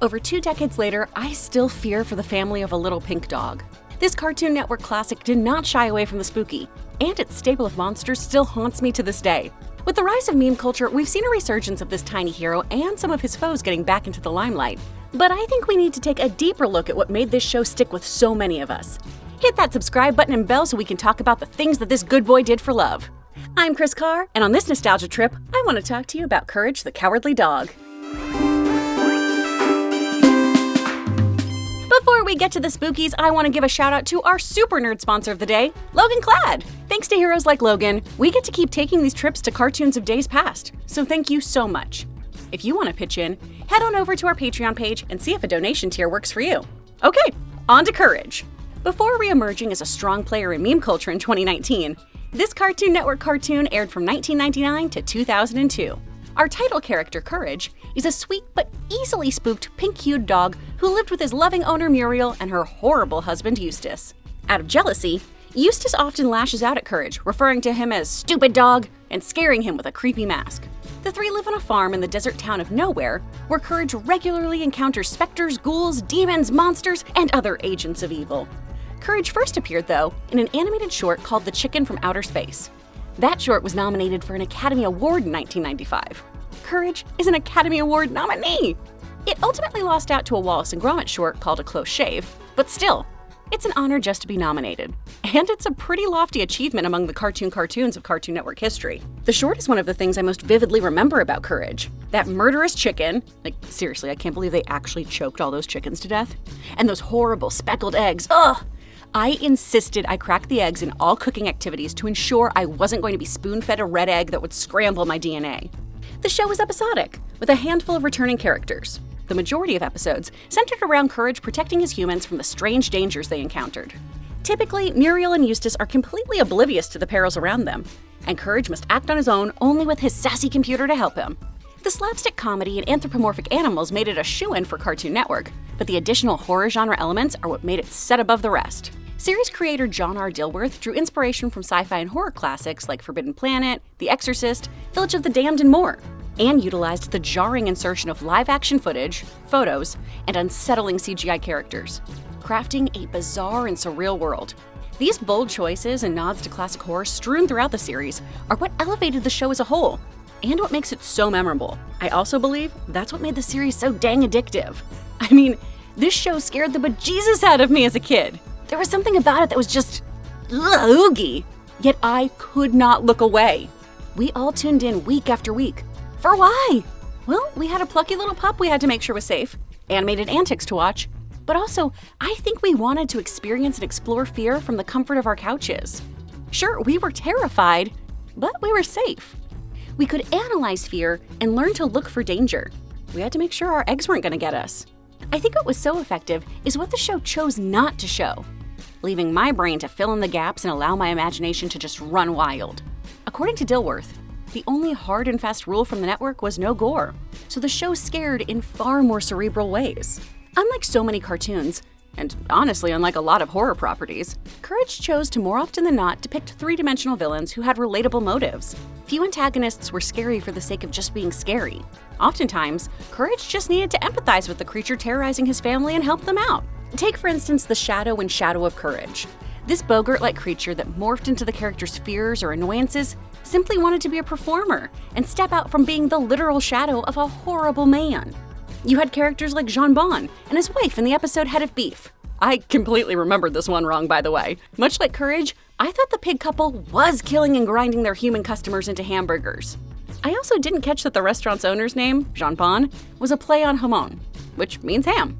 Over 2 decades later, I still fear for the family of a little pink dog. This Cartoon Network classic did not shy away from the spooky, and its stable of monsters still haunts me to this day. With the rise of meme culture, we've seen a resurgence of this tiny hero and some of his foes getting back into the limelight. But I think we need to take a deeper look at what made this show stick with so many of us. Hit that subscribe button and bell so we can talk about the things that this good boy did for love. I'm Chris Carr, and on this nostalgia trip, I want to talk to you about Courage the Cowardly Dog. Before we get to the spookies, I want to give a shout out to our super nerd sponsor of the day, Logan Clad. Thanks to heroes like Logan, we get to keep taking these trips to cartoons of days past, so thank you so much. If you want to pitch in, head on over to our Patreon page and see if a donation tier works for you. Okay, on to Courage. Before re-emerging as a strong player in meme culture in 2019, this Cartoon Network cartoon aired from 1999 to 2002. Our title character, Courage, is a sweet but easily spooked pink-hued dog who lived with his loving owner Muriel and her horrible husband Eustace. Out of jealousy, Eustace often lashes out at Courage, referring to him as "stupid dog" and scaring him with a creepy mask. The three live on a farm in the desert town of Nowhere, where Courage regularly encounters specters, ghouls, demons, monsters, and other agents of evil. Courage first appeared, though, in an animated short called The Chicken from Outer Space. That short was nominated for an Academy Award in 1995. Courage is an Academy Award nominee! It ultimately lost out to a Wallace and Gromit short called A Close Shave, but still, it's an honor just to be nominated. And it's a pretty lofty achievement among the cartoons of Cartoon Network history. The short is one of the things I most vividly remember about Courage. That murderous chicken, like seriously, I can't believe they actually choked all those chickens to death. And those horrible speckled eggs, ugh! I insisted I crack the eggs in all cooking activities to ensure I wasn't going to be spoon-fed a red egg that would scramble my DNA. The show was episodic, with a handful of returning characters. The majority of episodes centered around Courage protecting his humans from the strange dangers they encountered. Typically, Muriel and Eustace are completely oblivious to the perils around them, and Courage must act on his own only with his sassy computer to help him. The slapstick comedy and anthropomorphic animals made it a shoo-in for Cartoon Network, but the additional horror genre elements are what made it set above the rest. Series creator John R. Dilworth drew inspiration from sci-fi and horror classics like Forbidden Planet, The Exorcist, Village of the Damned, and more, and utilized the jarring insertion of live-action footage, photos, and unsettling CGI characters, crafting a bizarre and surreal world. These bold choices and nods to classic horror strewn throughout the series are what elevated the show as a whole, and what makes it so memorable. I also believe that's what made the series so dang addictive. I mean, this show scared the bejesus out of me as a kid. There was something about it that was just oogie, yet I could not look away. We all tuned in week after week. For why? Well, we had a plucky little pup we had to make sure was safe, animated antics to watch, but also, I think we wanted to experience and explore fear from the comfort of our couches. Sure, we were terrified, but we were safe. We could analyze fear and learn to look for danger. We had to make sure our eggs weren't going to get us. I think what was so effective is what the show chose not to show, leaving my brain to fill in the gaps and allow my imagination to just run wild. According to Dilworth, the only hard and fast rule from the network was no gore, so the show scared in far more cerebral ways. Unlike so many cartoons, and honestly unlike a lot of horror properties, Courage chose to more often than not depict three-dimensional villains who had relatable motives. Few antagonists were scary for the sake of just being scary. Oftentimes, Courage just needed to empathize with the creature terrorizing his family and help them out. Take, for instance, the Shadow and Shadow of Courage. This Bogart-like creature that morphed into the character's fears or annoyances simply wanted to be a performer and step out from being the literal shadow of a horrible man. You had characters like Jean Bon and his wife in the episode Head of Beef. I completely remembered this one wrong, by the way. Much like Courage, I thought the pig couple was killing and grinding their human customers into hamburgers. I also didn't catch that the restaurant's owner's name, Jean Bon, was a play on jamon, which means ham.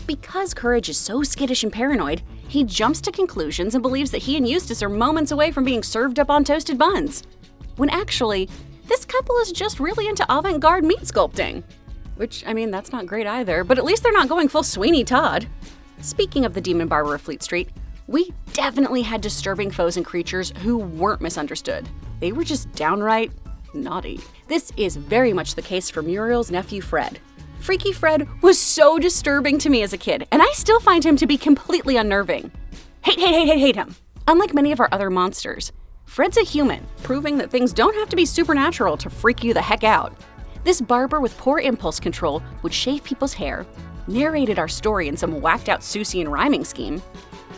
Because Courage is so skittish and paranoid, he jumps to conclusions and believes that he and Eustace are moments away from being served up on toasted buns. When actually, this couple is just really into avant-garde meat sculpting. Which, I mean, that's not great either, but at least they're not going full Sweeney Todd. Speaking of the demon barber of Fleet Street, we definitely had disturbing foes and creatures who weren't misunderstood. They were just downright naughty. This is very much the case for Muriel's nephew Fred. Freaky Fred was so disturbing to me as a kid, and I still find him to be completely unnerving. Hate him. Unlike many of our other monsters, Fred's a human, proving that things don't have to be supernatural to freak you the heck out. This barber with poor impulse control would shave people's hair, narrated our story in some whacked-out Seussian rhyming scheme,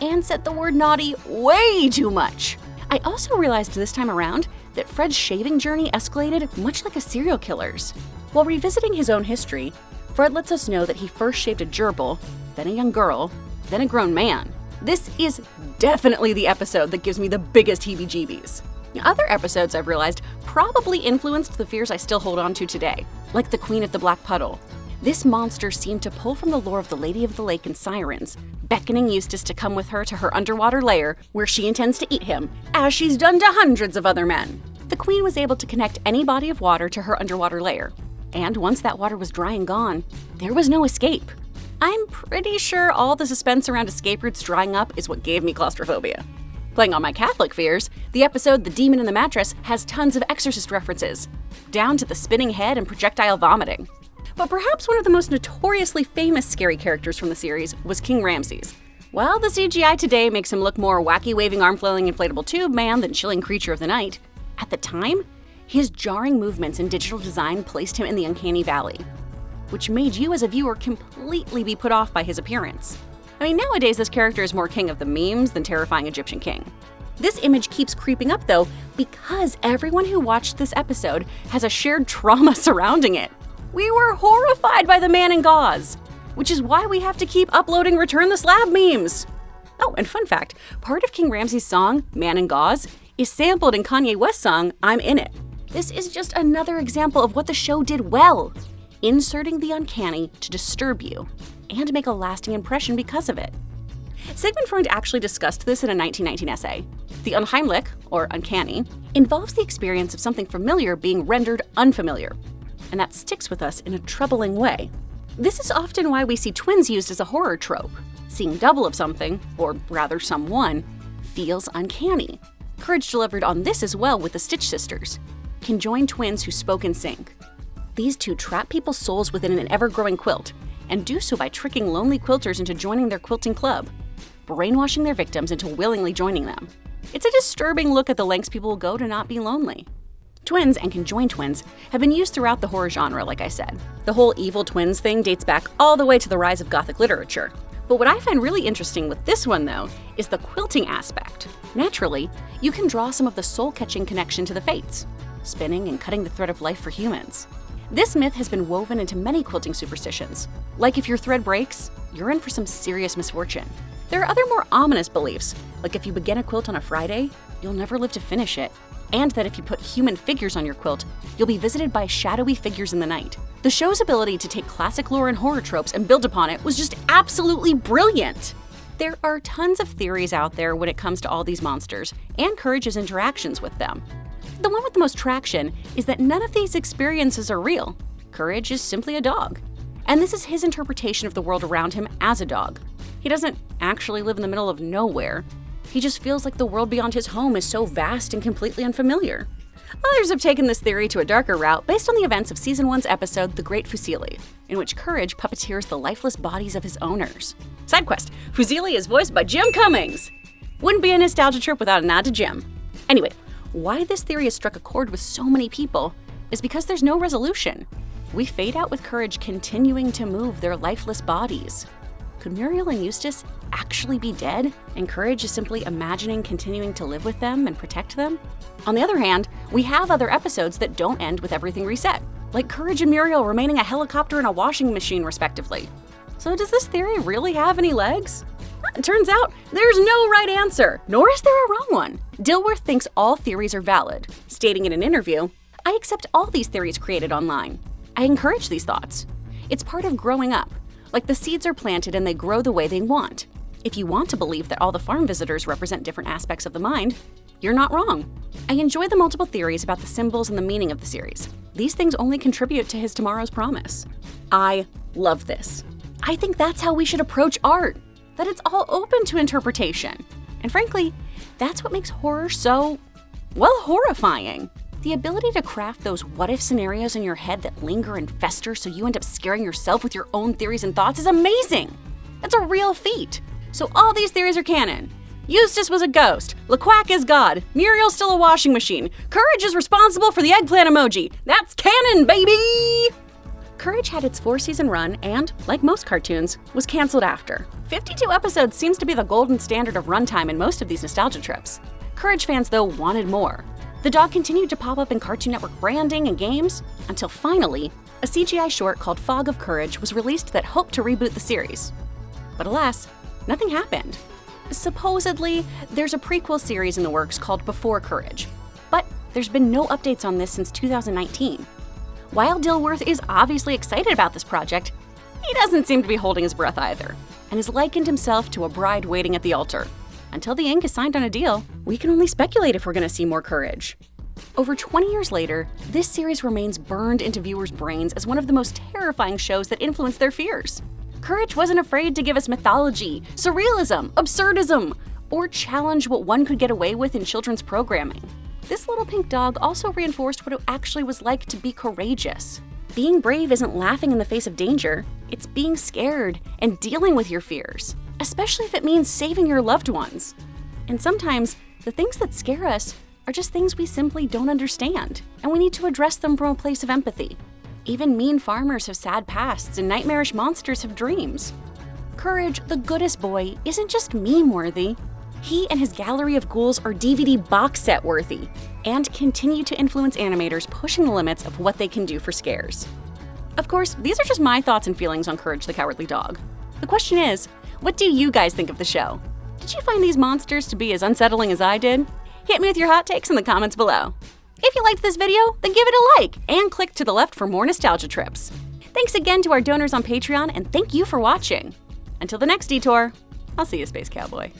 and said the word naughty way too much. I also realized this time around that Fred's shaving journey escalated much like a serial killer's. While revisiting his own history, Fred lets us know that he first shaved a gerbil, then a young girl, then a grown man. This is definitely the episode that gives me the biggest heebie-jeebies. Other episodes, I've realized, probably influenced the fears I still hold on to today, like the Queen of the Black Puddle. This monster seemed to pull from the lore of the Lady of the Lake and Sirens, beckoning Eustace to come with her to her underwater lair where she intends to eat him, as she's done to hundreds of other men. The Queen was able to connect any body of water to her underwater lair, and once that water was dry and gone, there was no escape. I'm pretty sure all the suspense around escape routes drying up is what gave me claustrophobia. Playing on my Catholic fears, the episode The Demon in the Mattress has tons of Exorcist references, down to the spinning head and projectile vomiting. But perhaps one of the most notoriously famous scary characters from the series was King Ramses. While the CGI today makes him look more wacky waving arm flailing inflatable tube man than chilling creature of the night, at the time, his jarring movements and digital design placed him in the uncanny valley, which made you as a viewer completely be put off by his appearance. I mean, nowadays this character is more king of the memes than terrifying Egyptian king. This image keeps creeping up though, because everyone who watched this episode has a shared trauma surrounding it. We were horrified by the man in gauze, which is why we have to keep uploading Return the Slab memes. Oh, and fun fact, part of King Ramses' song, Man in Gauze, is sampled in Kanye West's song, I'm In It. This is just another example of what the show did well, inserting the uncanny to disturb you and make a lasting impression because of it. Sigmund Freud actually discussed this in a 1919 essay. The unheimlich, or uncanny, involves the experience of something familiar being rendered unfamiliar, and that sticks with us in a troubling way. This is often why we see twins used as a horror trope. Seeing double of something, or rather someone, feels uncanny. Courage delivered on this as well with the Stitch sisters, conjoined twins who spoke in sync. These two trap people's souls within an ever-growing quilt, and do so by tricking lonely quilters into joining their quilting club, brainwashing their victims into willingly joining them. It's a disturbing look at the lengths people will go to not be lonely. Twins and conjoined twins have been used throughout the horror genre, like I said. The whole evil twins thing dates back all the way to the rise of Gothic literature. But what I find really interesting with this one, though, is the quilting aspect. Naturally, you can draw some of the soul-catching connection to the fates, spinning and cutting the thread of life for humans. This myth has been woven into many quilting superstitions. Like if your thread breaks, you're in for some serious misfortune. There are other more ominous beliefs, like if you begin a quilt on a Friday, you'll never live to finish it, and that if you put human figures on your quilt, you'll be visited by shadowy figures in the night. The show's ability to take classic lore and horror tropes and build upon it was just absolutely brilliant. There are tons of theories out there when it comes to all these monsters, and Courage's interactions with them. The one with the most traction is that none of these experiences are real. Courage is simply a dog. And this is his interpretation of the world around him as a dog. He doesn't actually live in the middle of nowhere. He just feels like the world beyond his home is so vast and completely unfamiliar. Others have taken this theory to a darker route based on the events of Season 1's episode The Great Fusili, in which Courage puppeteers the lifeless bodies of his owners. Side quest, Fusili is voiced by Jim Cummings. Wouldn't be a nostalgia trip without a nod to Jim. Anyway, why this theory has struck a chord with so many people is because there's no resolution. We fade out with Courage continuing to move their lifeless bodies. Could Muriel and Eustace actually be dead, and Courage is simply imagining continuing to live with them and protect them? On the other hand, we have other episodes that don't end with everything reset, like Courage and Muriel remaining a helicopter and a washing machine, respectively. So does this theory really have any legs? It turns out there's no right answer, nor is there a wrong one. Dilworth thinks all theories are valid, stating in an interview, "I accept all these theories created online. I encourage these thoughts. It's part of growing up. Like the seeds are planted and they grow the way they want. If you want to believe that all the farm visitors represent different aspects of the mind, you're not wrong. I enjoy the multiple theories about the symbols and the meaning of the series. These things only contribute to his Tomorrow's Promise." I love this. I think that's how we should approach art, that it's all open to interpretation. And frankly, that's what makes horror so, well, horrifying. The ability to craft those what-if scenarios in your head that linger and fester so you end up scaring yourself with your own theories and thoughts is amazing. That's a real feat. So all these theories are canon. Eustace was a ghost. LeQuack is God. Muriel's still a washing machine. Courage is responsible for the eggplant emoji. That's canon, baby! Courage had its 4-season run and, like most cartoons, was canceled after. 52 episodes seems to be the golden standard of runtime in most of these nostalgia trips. Courage fans, though, wanted more. The dog continued to pop up in Cartoon Network branding and games, until finally, a CGI short called Fog of Courage was released that hoped to reboot the series. But alas, nothing happened. Supposedly, there's a prequel series in the works called Before Courage, but there's been no updates on this since 2019. While Dilworth is obviously excited about this project, he doesn't seem to be holding his breath either, and has likened himself to a bride waiting at the altar. Until the ink is signed on a deal, we can only speculate if we're going to see more Courage. Over 20 years later, this series remains burned into viewers' brains as one of the most terrifying shows that influenced their fears. Courage wasn't afraid to give us mythology, surrealism, absurdism, or challenge what one could get away with in children's programming. This little pink dog also reinforced what it actually was like to be courageous. Being brave isn't laughing in the face of danger, it's being scared and dealing with your fears, especially if it means saving your loved ones. And sometimes, the things that scare us are just things we simply don't understand, and we need to address them from a place of empathy. Even mean farmers have sad pasts and nightmarish monsters have dreams. Courage, the goodest boy, isn't just meme-worthy. He and his gallery of ghouls are DVD box set worthy, and continue to influence animators pushing the limits of what they can do for scares. Of course, these are just my thoughts and feelings on Courage the Cowardly Dog. The question is, what do you guys think of the show? Did you find these monsters to be as unsettling as I did? Hit me with your hot takes in the comments below. If you liked this video, then give it a like and click to the left for more nostalgia trips. Thanks again to our donors on Patreon, and thank you for watching. Until the next detour, I'll see you, Space Cowboy.